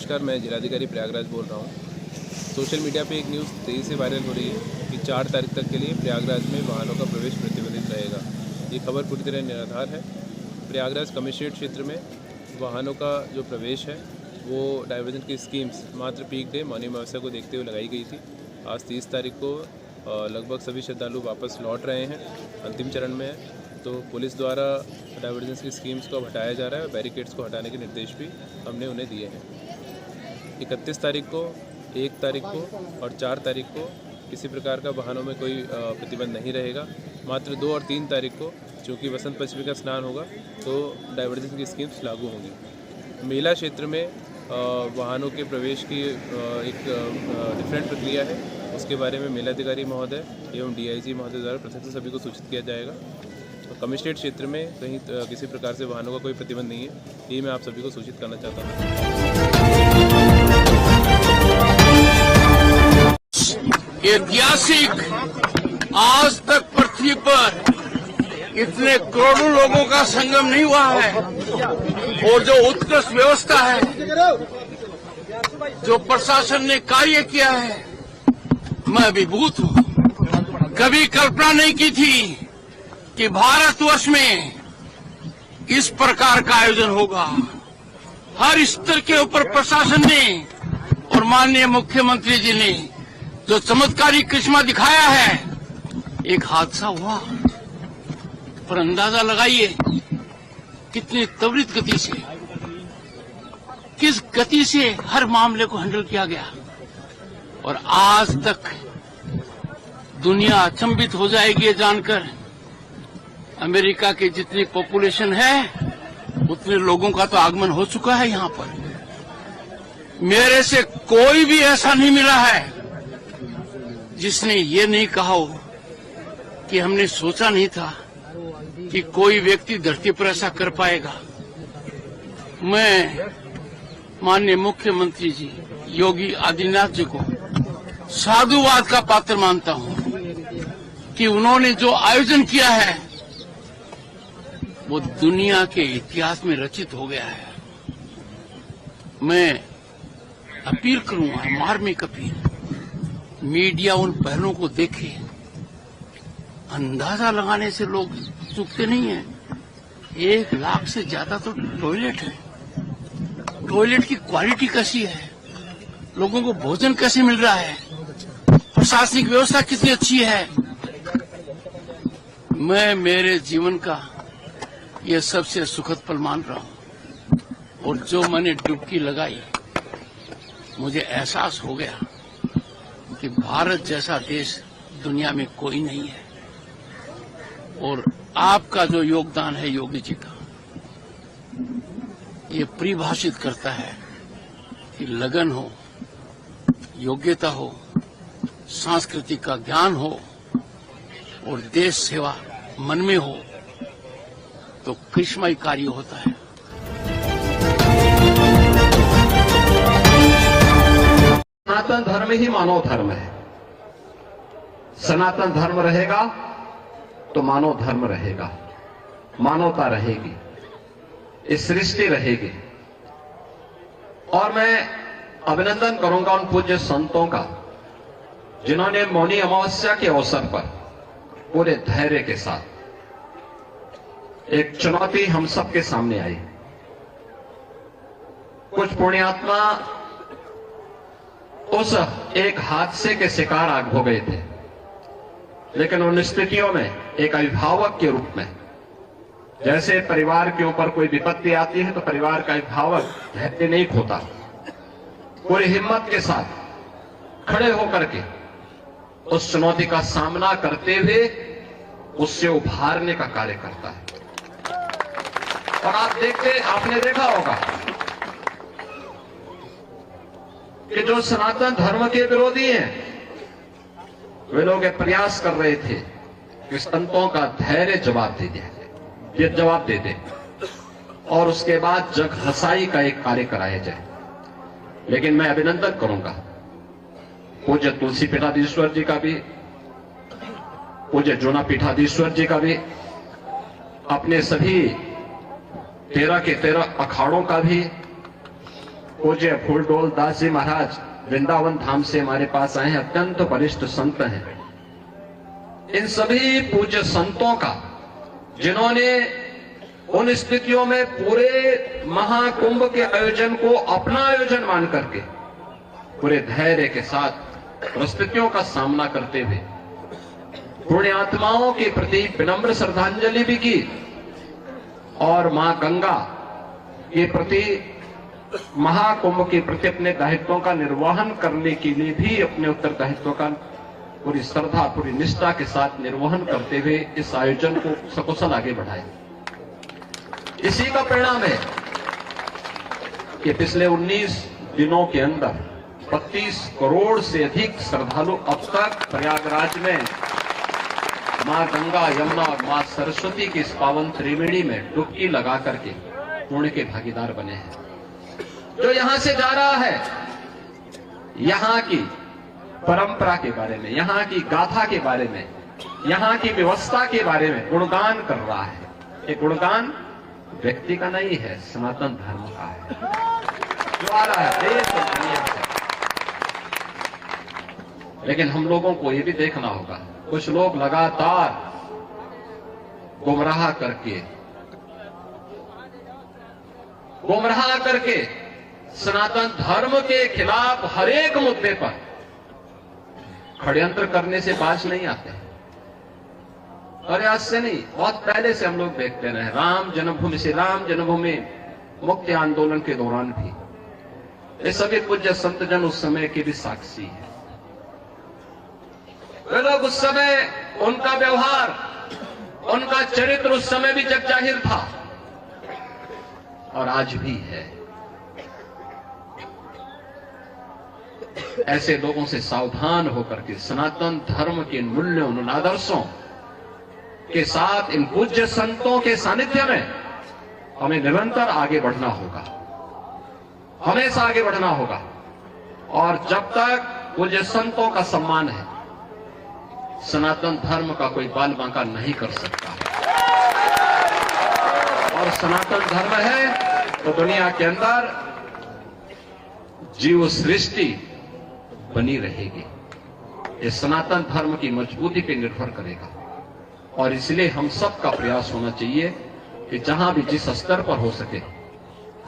नमस्कार, मैं जिलाधिकारी प्रयागराज बोल रहा हूँ। सोशल मीडिया पे एक न्यूज़ तेज़ी से वायरल हो रही है कि 4 तारीख तक के लिए प्रयागराज में वाहनों का प्रवेश प्रतिबंधित रहेगा। ये खबर पूरी तरह निराधार है। प्रयागराज कमिश्नरेट क्षेत्र में वाहनों का जो प्रवेश है वो डाइवर्जन की स्कीम्स मात्र पीक डे मौनी अमावस्या को देखते हुए लगाई गई थी। आज 30 तारीख को लगभग सभी श्रद्धालु वापस लौट रहे हैं, अंतिम चरण में है। तो पुलिस द्वारा डाइवर्जेंस की स्कीम्स को हटाया जा रहा है और बैरिकेड्स को हटाने के निर्देश भी हमने उन्हें दिए हैं। 31 तारीख को, 1 तारीख को और 4 तारीख को किसी प्रकार का वाहनों में कोई प्रतिबंध नहीं रहेगा। मात्र 2 और 3 तारीख को चूँकि वसंत पंचमी का स्नान होगा तो डाइवर्जेंस की स्कीम्स लागू होंगी। मेला क्षेत्र में वाहनों के प्रवेश की एक डिफरेंट प्रक्रिया है, उसके बारे में मेलाधिकारी महोदय एवं DIG महोदय द्वारा पृथक से सभी को सूचित किया जाएगा। तो कमिश्नरेट क्षेत्र में कहीं किसी प्रकार से वाहनों का कोई प्रतिबंध नहीं है, ये मैं आप सभी को सूचित करना चाहता हूँ। ऐतिहासिक, आज तक पृथ्वी पर इतने करोड़ों लोगों का संगम नहीं हुआ है और जो उत्कृष्ट व्यवस्था है, जो प्रशासन ने कार्य किया है, मैं अभिभूत हूँ। कभी कल्पना नहीं की थी कि भारतवर्ष में इस प्रकार का आयोजन होगा। हर स्तर के ऊपर प्रशासन ने और माननीय मुख्यमंत्री जी ने जो चमत्कारी करिश्मा दिखाया है। एक हादसा हुआ, पर अंदाजा लगाइए कितनी त्वरित गति से, किस गति से हर मामले को हैंडल किया गया। और आज तक दुनिया अचंभित हो जाएगी ये जानकर, अमेरिका की जितनी पॉपुलेशन है उतने लोगों का तो आगमन हो चुका है यहाँ पर। मेरे से कोई भी ऐसा नहीं मिला है जिसने ये नहीं कहा हो कि हमने सोचा नहीं था कि कोई व्यक्ति धरती पर ऐसा कर पाएगा। मैं माननीय मुख्यमंत्री जी योगी आदित्यनाथ जी को साधुवाद का पात्र मानता हूं कि उन्होंने जो आयोजन किया है वो दुनिया के इतिहास में रचित हो गया है। मैं अपील करूंगा, मार्मिक अपील, मीडिया उन पहलों को देखे। अंदाजा लगाने से लोग चूकते नहीं हैं। 1 लाख से ज्यादा तो टॉयलेट है। टॉयलेट की क्वालिटी कैसी है, लोगों को भोजन कैसे मिल रहा है, प्रशासनिक व्यवस्था कितनी अच्छी है। मैं मेरे जीवन का ये सबसे सुखद पल मान रहा हूं। और जो मैंने डुबकी लगाई, मुझे एहसास हो गया कि भारत जैसा देश दुनिया में कोई नहीं है। और आपका जो योगदान है योगी जी का, ये परिभाषित करता है कि लगन हो, योग्यता हो, सांस्कृतिक का ज्ञान हो और देश सेवा मन में हो तो करिश्माई कार्य होता है। सनातन धर्म ही मानव धर्म है। सनातन धर्म रहेगा तो मानव धर्म रहेगा, मानवता रहेगी, इस सृष्टि रहेगी। और मैं अभिनंदन करूंगा उन पूज्य संतों का जिन्होंने मौनी अमावस्या के अवसर पर पूरे धैर्य के साथ, एक चुनौती हम सबके सामने आई। कुछ पुण्यात्मा उस एक हादसे के शिकार हो गए थे, लेकिन उन स्थितियों में एक अभिभावक के रूप में, जैसे परिवार के ऊपर कोई विपत्ति आती है तो परिवार का अभिभावक धैर्य नहीं खोता, पूरी हिम्मत के साथ खड़े होकर के उस चुनौती का सामना करते हुए उससे उभारने का कार्य करता है। और आपने देखा होगा कि जो सनातन धर्म के विरोधी हैं, वे लोग प्रयास कर रहे थे कि संतों का धैर्य जवाब दे दे और उसके बाद जग हसाई का एक कार्य कराया जाए। लेकिन मैं अभिनंदन करूंगा पूज्य तुलसी पीठाधीश्वर जी का भी, पूज्य जूना पीठाधीश्वर जी का भी, अपने सभी 13 के 13 अखाड़ों का भी, पूज्य फूलडोल दास जी महाराज वृंदावन धाम से हमारे पास आए हैं, अत्यंत वरिष्ठ संत हैं। इन सभी पूज्य संतों का, जिन्होंने उन स्थितियों में पूरे महाकुंभ के आयोजन को अपना आयोजन मान करके पूरे धैर्य के साथ परिस्थितियों का सामना करते हुए पुण्य आत्माओं के प्रति विनम्र श्रद्धांजलि भी की और मां गंगा के प्रति, महाकुंभ के प्रति अपने दायित्वों का निर्वहन करने के लिए भी अपने उत्तरदायित्वों का पूरी श्रद्धा, पूरी निष्ठा के साथ निर्वहन करते हुए इस आयोजन को सकुशल आगे बढ़ाए। इसी का परिणाम है कि पिछले 19 दिनों के अंदर 32 करोड़ से अधिक श्रद्धालु अब तक प्रयागराज में मां गंगा, यमुना और मां सरस्वती की इस पावन त्रिवेणी में डुबकी लगा करके पुण्य के भागीदार बने हैं। जो यहां से जा रहा है, यहां की परंपरा के बारे में, यहां की गाथा के बारे में, यहां की व्यवस्था के बारे में गुणगान कर रहा है। ये गुणगान व्यक्ति का नहीं है, सनातन धर्म का है जो आ रहा है देश और दुनिया से। लेकिन हम लोगों को ये भी देखना होगा, कुछ लोग लगातार गुमराह करके सनातन धर्म के खिलाफ हर एक मुद्दे पर षड्यंत्र करने से बाज नहीं आते। और आज से नहीं, बहुत पहले से हम लोग देखते रहे। राम जन्मभूमि मुक्ति आंदोलन के दौरान भी ये सभी पूज्य संत जन उस समय के भी साक्षी हैं। वे लोग उस समय, उनका व्यवहार, उनका चरित्र उस समय भी जग जाहिर था और आज भी है। ऐसे लोगों से सावधान होकर के सनातन धर्म के मूल्यों, उन आदर्शों के साथ इन पूज्य संतों के सानिध्य में हमें निरंतर आगे बढ़ना होगा, हमेशा आगे बढ़ना होगा। और जब तक पूज्य संतों का सम्मान है, सनातन धर्म का कोई बाल बांका नहीं कर सकता। और सनातन धर्म है तो दुनिया के अंदर जीव सृष्टि बनी रहेगी। ये सनातन धर्म की मजबूती पर निर्भर करेगा। और इसलिए हम सबका प्रयास होना चाहिए कि जहां भी जिस स्तर पर हो सके,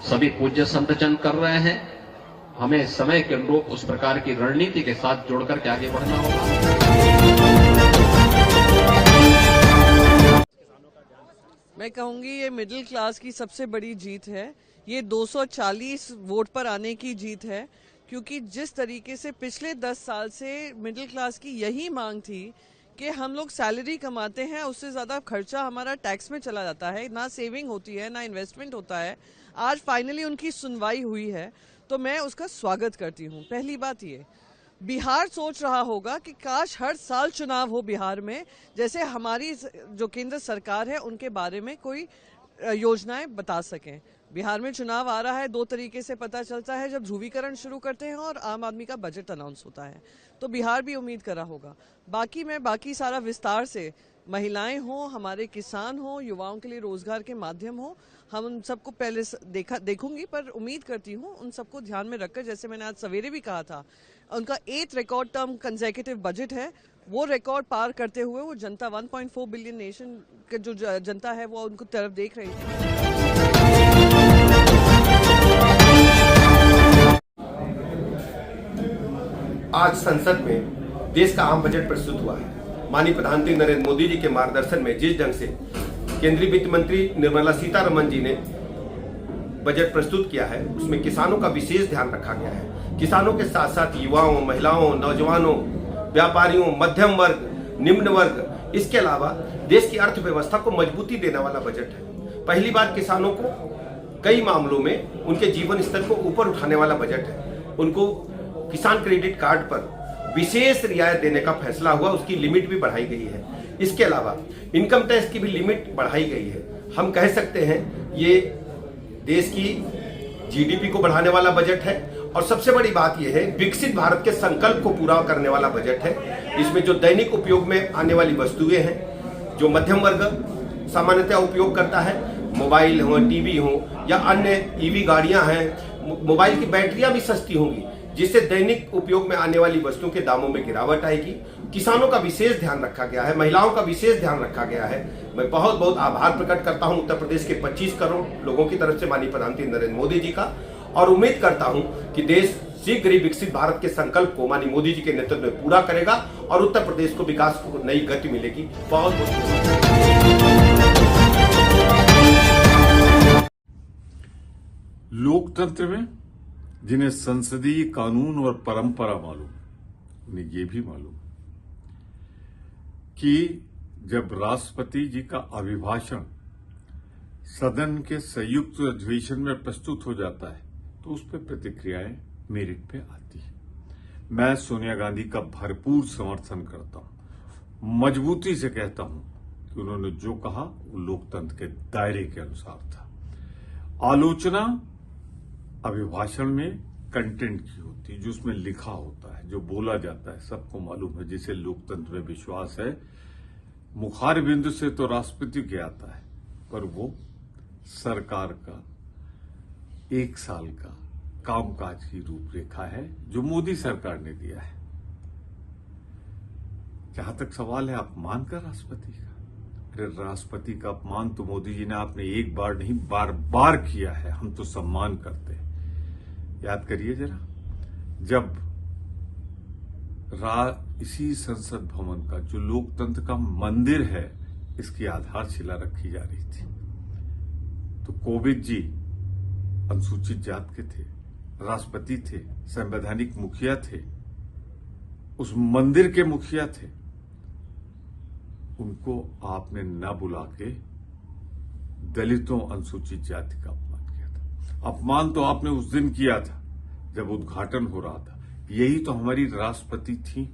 सभी पूज्य संतजन कर रहे हैं, हमें समय के अनुरूप उस प्रकार की रणनीति के साथ जोड़कर के आगे बढ़ना होगा। मैं कहूंगी ये मिडिल क्लास की सबसे बड़ी जीत है। ये 240 वोट पर आने की जीत है, क्योंकि जिस तरीके से पिछले 10 साल से मिडिल क्लास की यही मांग थी कि हम लोग सैलरी कमाते हैं, उससे ज़्यादा खर्चा हमारा टैक्स में चला जाता है, ना सेविंग होती है, ना इन्वेस्टमेंट होता है। आज फाइनली उनकी सुनवाई हुई है, तो मैं उसका स्वागत करती हूँ। पहली बात ये, बिहार सोच रहा होगा कि काश हर साल चुनाव हो बिहार में, जैसे हमारी जो केंद्र सरकार है उनके बारे में कोई योजनाएं बता सकें। बिहार में चुनाव आ रहा है, 2 तरीके से पता चलता है, जब ध्रुवीकरण शुरू करते हैं और आम आदमी का बजट अनाउंस होता है। तो बिहार भी उम्मीद करा होगा। बाकी सारा विस्तार से, महिलाएं हो, हमारे किसान हो, युवाओं के लिए रोजगार के माध्यम हो, हम उन सबको पहले देखूंगी, पर उम्मीद करती हूँ उन सबको ध्यान में रखकर, जैसे मैंने आज सवेरे भी कहा था, उनका 8th record term consecutive budget है, वो रिकॉर्ड पार करते हुए वो जनता 1.4 बिलियन नेशन के जो जनता है वो उनको तरफ देख रही थी। आज संसद में देश का आम बजट प्रस्तुत हुआ है। माननीय प्रधानमंत्री नरेंद्र मोदी जी के मार्गदर्शन में जिस ढंग से केंद्रीय वित्त मंत्री निर्मला सीतारमण जी ने बजट प्रस्तुत किया है, उसमें किसानों का विशेष ध्यान रखा गया है। किसानों के साथ साथ युवाओं, महिलाओं, नौजवानों, व्यापारियों, मध्यम वर्ग, निम्न वर्ग, इसके अलावा देश की अर्थव्यवस्था को मजबूती देने वाला बजट है। पहली बार किसानों को कई मामलों में उनके जीवन स्तर को ऊपर उठाने वाला बजट है। उनको किसान क्रेडिट कार्ड पर विशेष रियायत देने का फैसला हुआ, उसकी लिमिट भी बढ़ाई गई है। इसके अलावा इनकम टैक्स की भी लिमिट बढ़ाई गई है। हम कह सकते हैं ये देश की जीडीपी को बढ़ाने वाला बजट है। और सबसे बड़ी बात यह है, विकसित भारत के संकल्प को पूरा करने वाला बजट है। इसमें जो दैनिक उपयोग में आने वाली वस्तुएं हैं, जो मध्यम वर्ग सामान्यतः उपयोग करता है, मोबाइल हो, टीवी हो या अन्य ईवी गाड़ियां हैं, मोबाइल की बैटरियां भी सस्ती होंगी, जिससे दैनिक उपयोग में आने वाली वस्तुओं के दामों में गिरावट आएगी। किसानों का विशेष ध्यान रखा गया है, महिलाओं का विशेष ध्यान रखा गया है। मैं बहुत बहुत आभार प्रकट करता हूं उत्तर प्रदेश के 25 करोड़ लोगों की तरफ से माननीय प्रधानमंत्री नरेंद्र मोदी जी का, और उम्मीद करता हूं कि देश शीघ्र ही विकसित भारत के संकल्प को माननीय मोदी जी के नेतृत्व में पूरा करेगा और उत्तर प्रदेश को विकास को नई गति मिलेगी। बहुत बहुत लोकतंत्र में जिन्हें संसदीय कानून और परंपरा मालूम, उन्हें ये भी मालूम कि जब राष्ट्रपति जी का अभिभाषण सदन के संयुक्त अधिवेशन में प्रस्तुत हो जाता है तो उस पर प्रतिक्रियाएं मेरिट पे आती है। मैं सोनिया गांधी का भरपूर समर्थन करता हूं, मजबूती से कहता हूं कि उन्होंने जो कहा वो लोकतंत्र के दायरे के अनुसार था। आलोचना अभिभाषण में कंटेंट की होती है, जो उसमें लिखा होता है, जो बोला जाता है, सबको मालूम है, जिसे लोकतंत्र में विश्वास है। मुखार बिंदु से तो राष्ट्रपति के आता है, पर वो सरकार का 1 साल का कामकाज की रूपरेखा है जो मोदी सरकार ने दिया है। जहां तक सवाल है अपमान का राष्ट्रपति का, अरे राष्ट्रपति का अपमान तो मोदी जी ने आपने एक बार नहीं बार बार किया है। हम तो सम्मान करते हैं। याद करिए जरा, जब इसी संसद भवन का जो लोकतंत्र का मंदिर है, इसकी आधारशिला रखी जा रही थी, तो कोविंद जी अनुसूचित जात के थे, राष्ट्रपति थे, संवैधानिक मुखिया थे, उस मंदिर के मुखिया थे। उनको आपने न बुला के दलितों, अनुसूचित जाति का अपमान किया था। अपमान तो आपने उस दिन किया था जब उद्घाटन हो रहा था। यही तो हमारी राष्ट्रपति थी।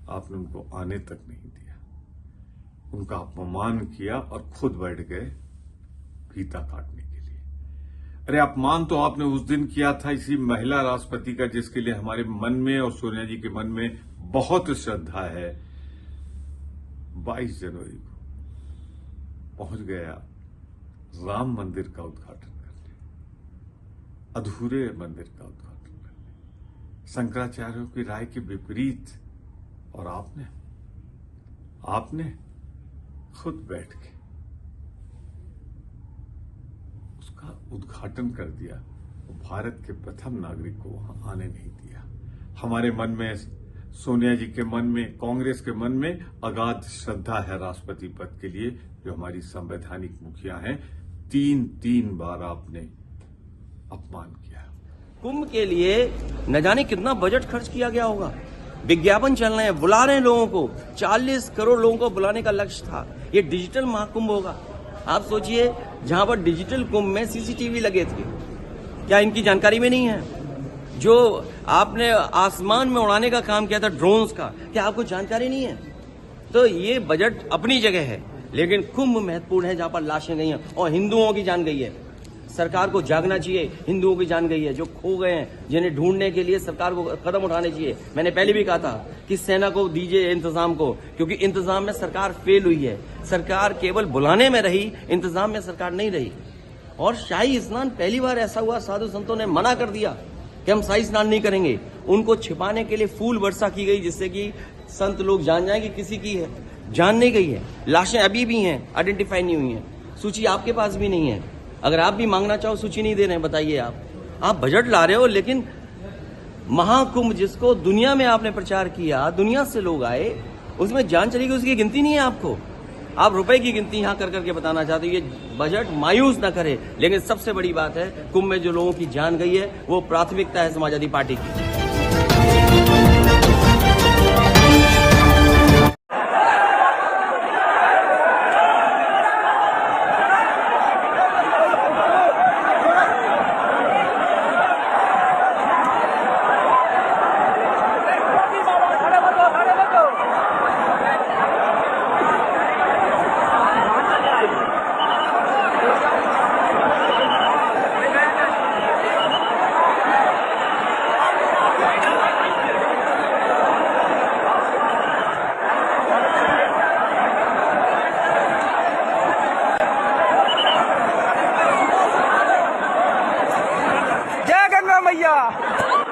आपने उनको आने तक नहीं दिया, उनका अपमान किया और खुद बैठ गए फीता काटने के लिए। अरे अपमान तो आपने उस दिन किया था इसी महिला राष्ट्रपति का, जिसके लिए हमारे मन में और सोनिया जी के मन में बहुत श्रद्धा है। 22 जनवरी को पहुंच गया राम मंदिर का उद्घाटन करने, अधूरे मंदिर का उद्घाटन करने, शंकराचार्यों की राय के विपरीत, और आपने खुद बैठ के उसका उद्घाटन कर दिया। भारत के प्रथम नागरिक को वहां आने नहीं दिया। हमारे मन में, सोनिया जी के मन में, कांग्रेस के मन में अगाध श्रद्धा है राष्ट्रपति पद के लिए, जो हमारी संवैधानिक मुखिया हैं। 3 बार आपने अपमान किया। कुंभ के लिए न जाने कितना बजट खर्च किया गया होगा। विज्ञापन चल रहे हैं, बुला रहे हैं लोगों को। 40 करोड़ लोगों को बुलाने का लक्ष्य था। ये डिजिटल महाकुंभ होगा। आप सोचिए, जहां पर डिजिटल कुंभ में सीसीटीवी लगे थे, क्या इनकी जानकारी में नहीं है? जो आपने आसमान में उड़ाने का काम किया था ड्रोन्स का, क्या आपको जानकारी नहीं है? तो ये बजट अपनी जगह है, लेकिन कुंभ महत्वपूर्ण है, जहां पर लाशें गई हैं और हिंदुओं की जान गई है। सरकार को जागना चाहिए, हिंदुओं की जान गई है, जो खो गए हैं, जिन्हें ढूंढने के लिए सरकार को कदम उठाने चाहिए। मैंने पहले भी कहा था कि सेना को दीजिए इंतजाम को, क्योंकि इंतजाम में सरकार फेल हुई है। सरकार केवल बुलाने में रही, इंतजाम में सरकार नहीं रही। और शाही स्नान, पहली बार ऐसा हुआ, साधु संतों ने मना कर दिया कि हम शाही स्नान नहीं करेंगे। उनको छिपाने के लिए फूल वर्षा की गई, जिससे कि संत लोग जान जाए कि किसी की है, जान नहीं गई है। लाशें अभी भी हैं, आइडेंटिफाई नहीं हुई हैं। सूची आपके पास भी नहीं है। अगर आप भी मांगना चाहो, सूची नहीं दे रहे हैं, बताइए आप बजट ला रहे हो, लेकिन महाकुंभ जिसको दुनिया में आपने प्रचार किया, दुनिया से लोग आए, उसमें जान चली गई, उसकी गिनती नहीं है आपको। आप रुपए की गिनती यहां कर करके बताना चाहते हो। ये बजट मायूस ना करे, लेकिन सबसे बड़ी बात है, कुंभ में जो लोगों की जान गई है, वो प्राथमिकता है समाजवादी पार्टी की। होगा।